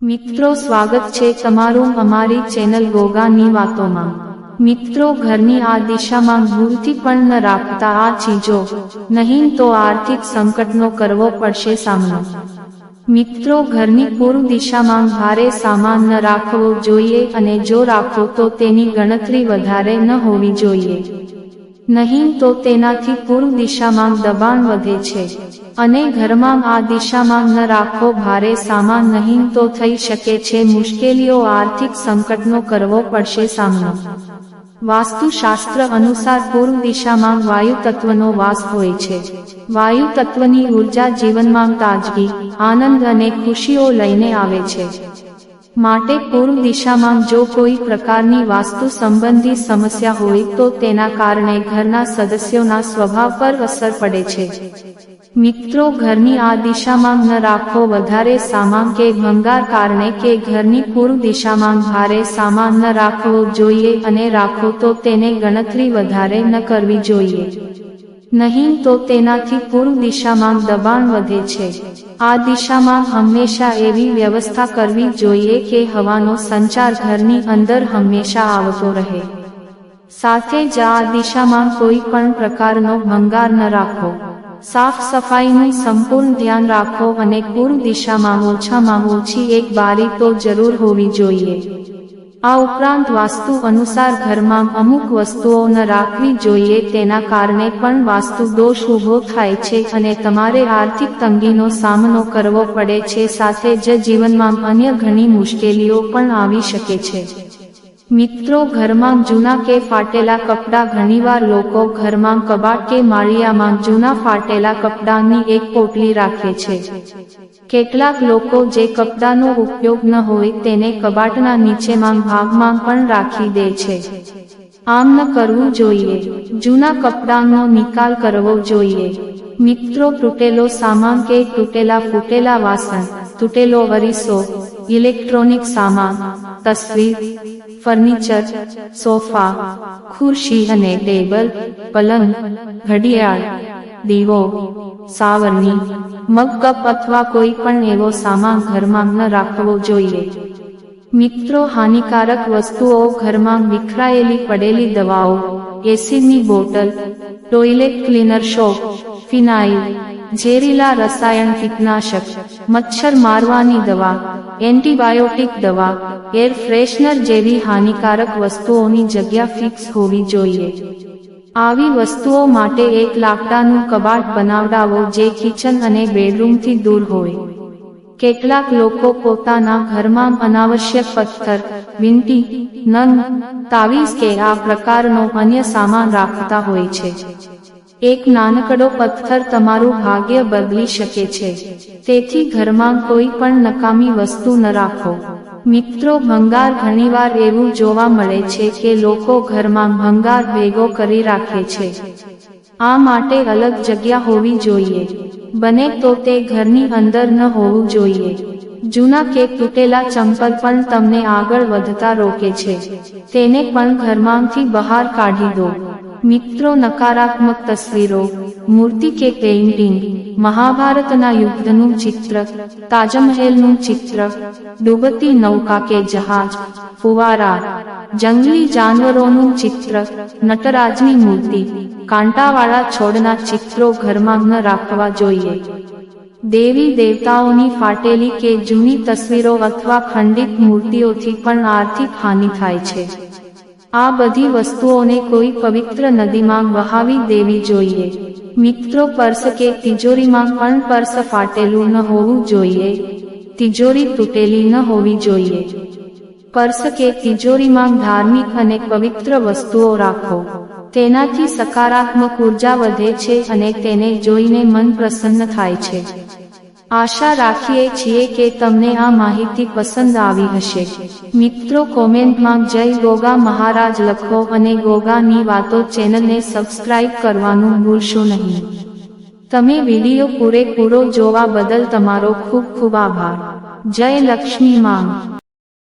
મિત્રો સ્વાગત છે તમારું અમારી ચેનલ ગોગાની વાતોમાં। મિત્રો ઘરની આ દિશામાં ભૂલથી પણ ન રાખતા આ ચીજો, નહીં તો આર્થિક સંકટનો કરવો પડશે સામનો। મિત્રો ઘરની પૂર્વ દિશામાં ભારે સામાન ન રાખવો જોઈએ અને જો રાખો તો તેની ગણતરી વધારે ન હોવી જોઈએ, નહીં તો તેનાથી પૂર્વ દિશામાં દબાણ વધે છે અને ઘરમાં આ દિશામાં ન રાખો ભારે સામાન, નહીં તો થઈ શકે છે મુશ્કેલીઓ, આર્થિક સંકટનો કરવો પડશે સામનો। વાસ્તુશાસ્ત્ર અનુસાર પૂર્વ દિશામાં વાયુ તત્વનો વાસ હોય છે। વાયુ તત્વની ઉર્જા જીવનમાં તાજગી, આનંદ અને ખુશીઓ લઈને આવે છે। માટે પૂર્વ દિશામાં જો કોઈ પ્રકારની વાસ્તુ સંબંધી સમસ્યા હોય તો તેના કારણે ઘરના સદસ્યોના સ્વભાવ પર અસર પડે છે। મિત્રો ઘરની આ દિશામાં ન રાખો વધારે સામાન કે ભંગાર, કારણે કે ઘરની પૂર્વ દિશામાં ભારે સામાન ન રાખવો જોઈએ અને રાખો તો તેને ગણતરી વધારે ન કરવી જોઈએ, નહીં તો તેનાથી પૂર્વ દિશામાં દબાણ વધે છે। આ દિશામાં હંમેશા એવી વ્યવસ્થા કરવી જોઈએ કે હવાનો સંચાર ઘરની અંદર હંમેશા આવતો રહે। સાથે જ આ દિશામાં કોઈ પણ પ્રકારનો ભંગાર ન રાખો। સાફ સફાઈનું સંપૂર્ણ ધ્યાન રાખો અને પૂર્વ દિશામાં ઓછામાં ઓછી એક બારી તો જરૂર હોવી જોઈએ। આ ઉપરાંત વાસ્તુ અનુસાર ઘરમાં અમુક વસ્તુઓ ન રાખવી જોઈએ, તેના કારણે પણ વાસ્તુ દોષ ઊભો થાય છે અને તમારે આર્થિક તંગીનો સામનો કરવો પડે છે। સાથે જ જીવનમાં અન્ય ઘણી મુશ્કેલીઓ પણ આવી શકે છે। મિત્રો ઘરમાં જૂના કે ફાટેલા કપડાં, ઘણીવાર લોકો ઘરમાં કબાટ કે માળિયામાં જૂના ફાટેલા કપડાંની એક પોટલી રાખે છે। કેટલાક લોકો જે કપડાંનો ઉપયોગ ન હોય તેને કબાટના નીચેના ભાગમાં પણ રાખી દે છે। આમ ન કરવું જોઈએ, જૂના કપડાંનો નિકાલ કરવો જોઈએ। મિત્રો તૂટેલો સામાન કે તૂટેલા ફૂટેલા વાસણ, તૂટેલો અરીસો, ઇલેક્ટ્રોનિક સામાન, તસવીર, ફર્નિચર, સોફા, ખુરશી અને ટેબલ, પલંગ, ઘડિયાળ, દીવો, સાવરણી, મગ, કપ અથવા કોઈ પણ એવો સામાન ઘરમાં ન રાખવો જોઈએ। મિત્રો હાનિકારક વસ્તુઓ ઘરમાં વિખરાયેલી પડેલી દવાઓ, એસિડની બોટલ, ટોયલેટ ક્લીનર સોપ, ફિનાઇલ, ઝેરીલા રસાયણ, કીટનાશક, મચ્છર મારવાની દવા, એન્ટીબાયોટિક દવા, એર ફ્રેશનર જેવી હાનિકારક વસ્તુઓની જગ્યા ફિક્સ હોવી જોઈએ। આવી વસ્તુઓ માટે એક લાકડાનું કબાટ બનાવડાવો જે કિચન અને બેડરૂમથી દૂર હોય। કેટલાક લોકો પોતાના ઘરમાં અનાવશ્યક પથ્થર, વીંટી, નંગ, તાવીઝ કે આ પ્રકારનો અન્ય સામાન રાખતા હોય છે। એક નાનકડો પથ્થર તમારું ભાગ્ય બદલી શકે છે, તેથી ઘરમાં કોઈ પણ નકામી વસ્તુ ન રાખો। મિત્રો ભંગાર, ઘણીવાર એવું જોવા મળે છે કે લોકો ઘરમાં ભંગાર ભેગો કરી રાખે છે। આ માટે અલગ જગ્યા હોવી જોઈએ, બને તો તે ઘરની અંદર ન હોવું જોઈએ। જૂના કે તૂટેલા ચંપલ પણ તમને આગળ વધતા રોકે છે, તેને પણ ઘરમાંથી બહાર કાઢી દો। મિત્રો નકારાત્મક તસવીરો, મૂર્તિ કે પેઇન્ટિંગ, મહાભારતના યુદ્ધનું ચિત્ર, તાજમહેલનું ચિત્ર, ડૂબતી નૌકા કે જહાજ, ફુવારા, જંગલી જાનવરોનું ચિત્ર, નટરાજની મૂર્તિ, કાંટાવાળા છોડના ચિત્રો ઘરમાં ન રાખવા જોઈએ। દેવી દેવતાઓની ફાટેલી કે જૂની તસવીરો અથવા ખંડિત મૂર્તિઓથી પણ આર્થિક હાનિ થાય છે। આ બધી વસ્તુઓને કોઈ પવિત્ર નદીમાં વહાવી દેવી જોઈએ। મિત્રો પર્સ કે તિજોરીમાં પણ પર્સ ફાટેલું ન હોવું જોઈએ, તિજોરી તૂટેલી ન હોવી જોઈએ। પર્સ કે તિજોરીમાં ધાર્મિક અને પવિત્ર વસ્તુઓ રાખો, તેનાથી સકારાત્મક ઉર્જા વધે છે અને તેને જોઈને મન પ્રસન્ન થાય છે। આશા રાખીએ છીએ કે તમને આ માહિતી પસંદ આવી હશે। મિત્રો કોમેન્ટમાં જય ગોગા મહારાજ લખો અને ગોગાની વાતો ચેનલને સબસ્ક્રાઇબ કરવાનું ભૂલશો નહીં। તમે વિડીયો પૂરેપૂરો જોવા બદલ તમારો ખૂબ ખૂબ આભાર। જય લક્ષ્મી માં।